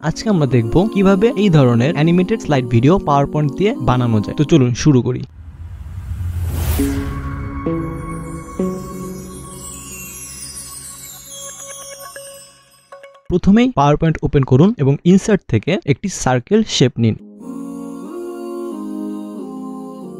আজকে আমরা দেখব কিভাবে এই ধরনের অ্যানিমেটেড স্লাইড ভিডিও পাওয়ারপয়েন্ট দিয়ে বানানো যায়। তো চলুন শুরু করি। প্রথমেই পাওয়ারপয়েন্ট ওপেন করুন এবং ইনসার্ট থেকে একটি সার্কেল শেপ নিন।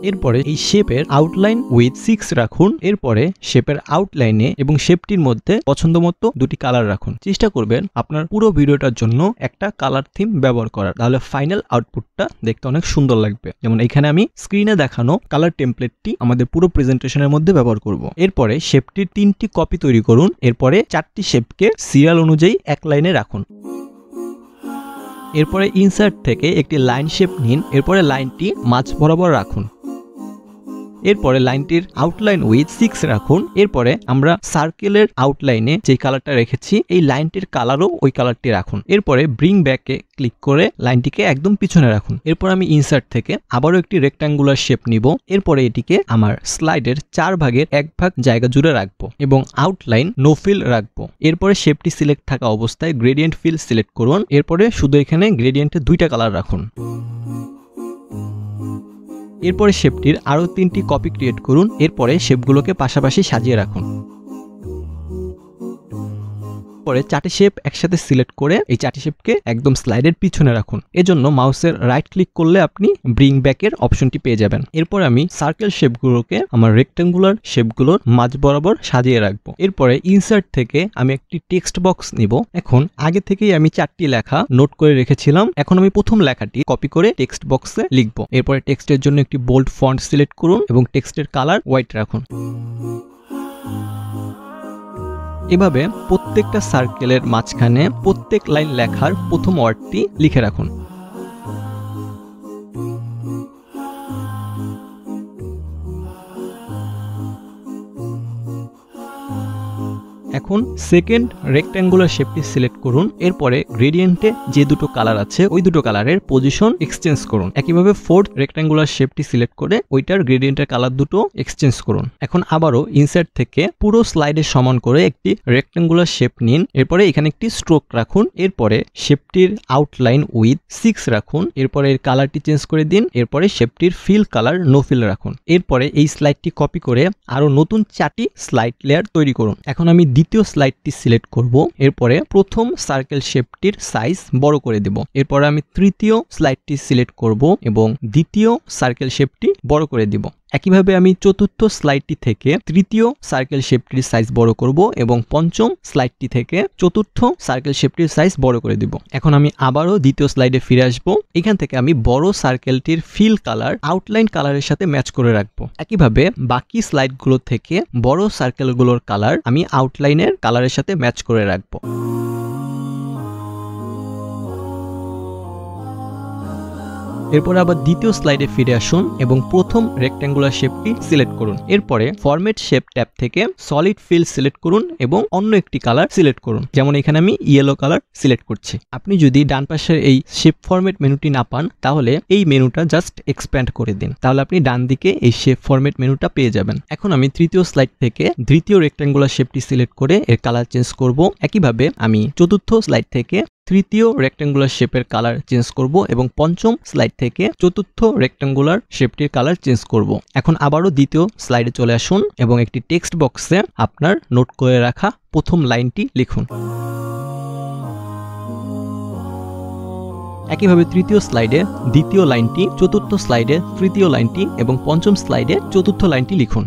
এরপরে এই শেপের আউটলাইন উইথ 6 রাখুন। এরপরে শেপের আউটলাইনে এবং শেপটির মধ্যে পছন্দমতো দুটি কালার রাখুন। চেষ্টা করবেন আপনার পুরো ভিডিওটার জন্য একটা কালার থিম ব্যবহার করার, তাহলে ফাইনাল আউটপুটটা দেখতে অনেক সুন্দর লাগবে। যেমন এখানে আমি স্ক্রিনে দেখানো কালার টেমপ্লেটটি আমাদের পুরো প্রেজেন্টেশনের মধ্যে ব্যবহার করব। এরপরে শেপটির 3টি কপি তৈরি করুন। এরপরে 4টি শেপকে সিরিয়াল অনুযায়ী এক লাইনে রাখুন। এরপরে ইনসার্ট থেকে একটি লাইন শেপ নিন। এরপরে লাইনটি মাঝ বরাবর রাখুন। এরপরে লাইনটির আউটলাইন উইথ 6 রাখুন। এরপরে আমরা সার্কেলের আউটলাইনে যে কালারটা রেখেছি এই লাইনটির কালারও ওই কালারটি রাখুন। এরপরে ব্রিং ব্যাকে ক্লিক করে লাইনটিকে একদম পিছনে রাখুন। এরপর আমি ইনসার্ট থেকে আবারও একটি রেক্ট্যাঙ্গুলার শেপ নিব। এরপরে এটিকে আমার স্লাইডের 4 ভাগের 1 ভাগ জায়গা জুড়ে রাখবো এবং আউটলাইন নো ফিল রাখবো। এরপরে শেপটি সিলেক্ট থাকা অবস্থায় গ্রেডিয়েন্ট ফিল সিলেক্ট করুন। এরপরে শুধু এখানে গ্রেডিয়েন্টে 2টা কালার রাখুন। এরপরে শেপটির আরো 3টি কপি ক্রিয়েট করুন। এরপরে শেপগুলোকে পাশাপাশি সাজিয়ে রাখুন। পরে 4টি শেপ একসাথে সিলেক্ট করে এই 4টি শেপকে একদম স্লাইডের পিছনে রাখুন। এজন্য মাউসের রাইট ক্লিক করলে আপনি ব্রিং ব্যাকের অপশনটি পেয়ে যাবেন। এরপর আমি সার্কেল শেপগুলোকে আমার রেক্ট্যাঙ্গুলার শেপগুলোর মাঝ বরাবর সাজিয়ে রাখবো। এরপরে ইনসার্ট থেকে আমি একটি টেক্সট বক্স নিব। এখন আগে থেকেই আমি 4টি লেখা নোট করে রেখেছিলাম। এখন আমি প্রথম লেখাটি কপি করে টেক্সট বক্সে লিখবো। এরপরে টেক্সটের জন্য একটি বোল্ড ফন্ট সিলেক্ট করুন এবং টেক্সটের কালার হোয়াইট রাখুন। এভাবে প্রত্যেকটা সার্কেলের মাঝখানে প্রত্যেক লাইন লেখার প্রথম ওয়ার্ডটি লিখে রাখুন। এখন সেকেন্ড রেক্ট্যাঙ্গুলার শেপটি সিলেক্ট করুন। এরপরে গ্রেডিয়েন্টে যে দুটো কালার আছে ওই দুটো কালারের পজিশন এক্সচেঞ্জ করুন। একইভাবে ফোর্থ রেক্ট্যাঙ্গুলার শেপটি সিলেক্ট করে ওইটার গ্রেডিয়েন্টের কালার দুটো এক্সচেঞ্জ করুন। এখন আবারও ইনসার্ট থেকে পুরো স্লাইডের সমান করে একটি রেক্ট্যাঙ্গুলার শেপ নিন। এরপরে এখানে একটি স্ট্রোক রাখুন। এরপরে শেপটির আউটলাইন উইথ 6 রাখুন। এরপরে এর কালারটি চেঞ্জ করে দিন। এরপরে শেপটির ফিল কালার নো ফিল রাখুন। এরপরে এই স্লাইডটি কপি করে আরো নতুন 4টি স্লাইড লেয়ার তৈরি করুন। এখন আমি দ্বিতীয় স্লাইডটি সিলেক্ট করব। এরপরে প্রথম সার্কেল শেপটির সাইজ বড় করে দেব। এরপরে আমি তৃতীয় স্লাইডটি সিলেক্ট করব এবং দ্বিতীয় সার্কেল শেপটি বড় করে দেব। একইভাবে আমি চতুর্থ স্লাইডটি থেকে তৃতীয় সার্কেল শেপটির সাইজ বড় করব এবং পঞ্চম স্লাইডটি থেকে চতুর্থ সার্কেল শেপটির সাইজ বড় করে দিব। এখন আমি আবারও দ্বিতীয় স্লাইডে ফিরে আসব। এখান থেকে আমি বড় সার্কেলটির ফিল কালার আউটলাইন কালারের সাথে ম্যাচ করে রাখবো। একইভাবে বাকি স্লাইডগুলো থেকে বড় সার্কেলগুলোর কালার আমি আউটলাইনের কালারের সাথে ম্যাচ করে রাখবো। এরপর আবার দ্বিতীয় স্লাইডে ফিরে আসুন এবং প্রথম রেক্ট্যাঙ্গুলার শেপটি সিলেক্ট করুন। এরপরে ফরম্যাট শেপ ট্যাব থেকে সলিড ফিল সিলেক্ট করুন এবং অন্য একটি কালার সিলেক্ট করুন। যেমন এখানে আমি ইয়েলো কালার সিলেক্ট করছি। আপনি যদি ডান পাশের এই শেপ ফরম্যাট মেনুটি না পান তাহলে এই মেনুটা জাস্ট এক্সপ্যান্ড করে দিন, তাহলে আপনি ডান দিকে এই শেপ ফরম্যাট মেনুটা পেয়ে যাবেন। এখন আমি তৃতীয় স্লাইড থেকে তৃতীয় রেক্ট্যাঙ্গুলার শেপটি সিলেক্ট করে এর কালার চেঞ্জ করব। একইভাবে আমি চতুর্থ স্লাইড থেকে তৃতীয় রেক্ট্যাঙ্গুলার শেপের কালার চেঞ্জ করব এবং পঞ্চম স্লাইড থেকে চতুর্থ রেক্ট্যাঙ্গুলার শেপটির কালার চেঞ্জ করব। এখন আবারও দ্বিতীয় স্লাইডে চলে আসুন এবং একটি টেক্সট বক্সে আপনার নোট করে রাখা প্রথম লাইনটি লিখুন। একইভাবে তৃতীয় স্লাইডে দ্বিতীয় লাইনটি, চতুর্থ স্লাইডে তৃতীয় লাইনটি এবং পঞ্চম স্লাইডে চতুর্থ লাইনটি লিখুন।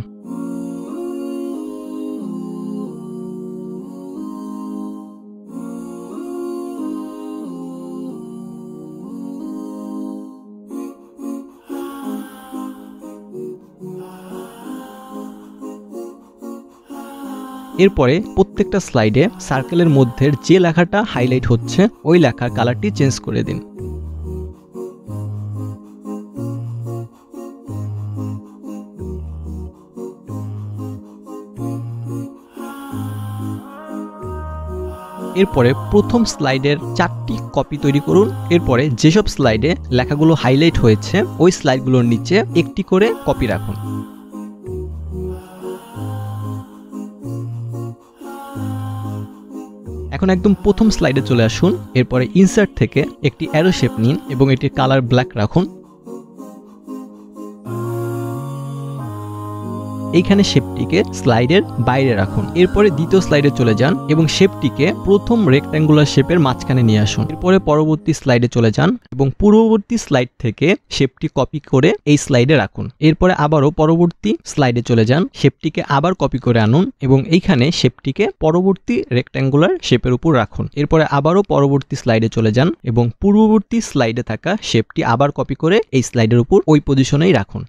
এরপরে প্রত্যেকটা স্লাইডে সার্কেলের মধ্যে যে লেখাটা হাইলাইট হচ্ছে ওই লেখার কালারটি চেঞ্জ করে দিন। এরপরে প্রথম স্লাইডের 4টি কপি তৈরি করুন। এরপরে যেসব স্লাইডে লেখাগুলো হাইলাইট হয়েছে ওই স্লাইডগুলোর নিচে একটি করে কপি রাখুন। এখন একদম প্রথম স্লাইডে চলে আসুন। এরপরে ইনসার্ট থেকে একটি অ্যারো শেপ নিন এবং এটির কালার ব্ল্যাক রাখুন। এইখানে শেপটিকে স্লাইডের বাইরে রাখুন। এরপরে দ্বিতীয় স্লাইডে চলে যান এবং শেপটিকে প্রথম রেক্ট্যাঙ্গুলার শেপের মাঝখানে নিয়ে আসুন। এরপরে পরবর্তী স্লাইডে চলে যান এবং পূর্ববর্তী স্লাইড থেকে শেপটি কপি করে এই স্লাইডে রাখুন। এরপরে আবারও পরবর্তী স্লাইডে চলে যান, শেপটিকে আবার কপি করে আনুন এবং এইখানে শেপটিকে পরবর্তী রেক্ট্যাঙ্গুলার শেপের উপর রাখুন। এরপরে আবারও পরবর্তী স্লাইডে চলে যান এবং পূর্ববর্তী স্লাইডে থাকা শেপটি আবার কপি করে এই স্লাইডের উপর ওই পজিশনেই রাখুন।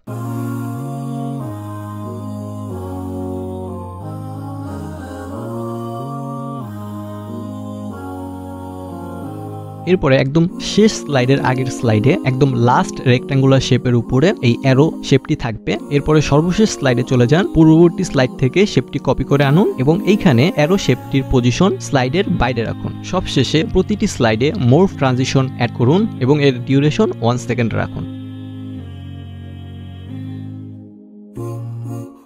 এরপরে একদম শেষ স্লাইডের আগের স্লাইডে একদম লাস্ট রেক্ট্যাঙ্গুলার শেপের উপরে এই অ্যারো শেপটি থাকবে। এরপরে সর্বশেষ স্লাইডে চলে যান, পূর্ববর্তী স্লাইড থেকে শেপটি কপি করে আনুন এবং এইখানে অ্যারো শেপটির পজিশন স্লাইডের বাইরে রাখুন। সবশেষে প্রতিটি স্লাইডে মর্ফ ট্রানজিশন অ্যাড করুন এবং এর ডিউরেশন 1 সেকেন্ড রাখুন।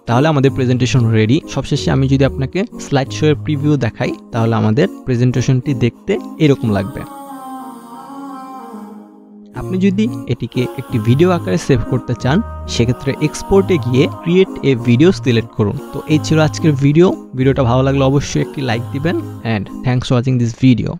তাহলে আমাদের প্রেজেন্টেশন রেডি। সবশেষে আমি যদি আপনাকে স্লাইড শো এর প্রিভিউ দেখাই তাহলে আমাদের প্রেজেন্টেশনটি দেখতে এরকম লাগবে। আপনি যদি এটিকে একটি ভিডিও আকারে সেভ করতে চান সেক্ষেত্রে এক্সপোর্টে গিয়ে ক্রিয়েট এ ভিডিও সিলেক্ট করুন। তো এই ছিল আজকের ভিডিওটা ভালো লাগলে অবশ্যই একটি লাইক দিবেন and thanks for watching this video.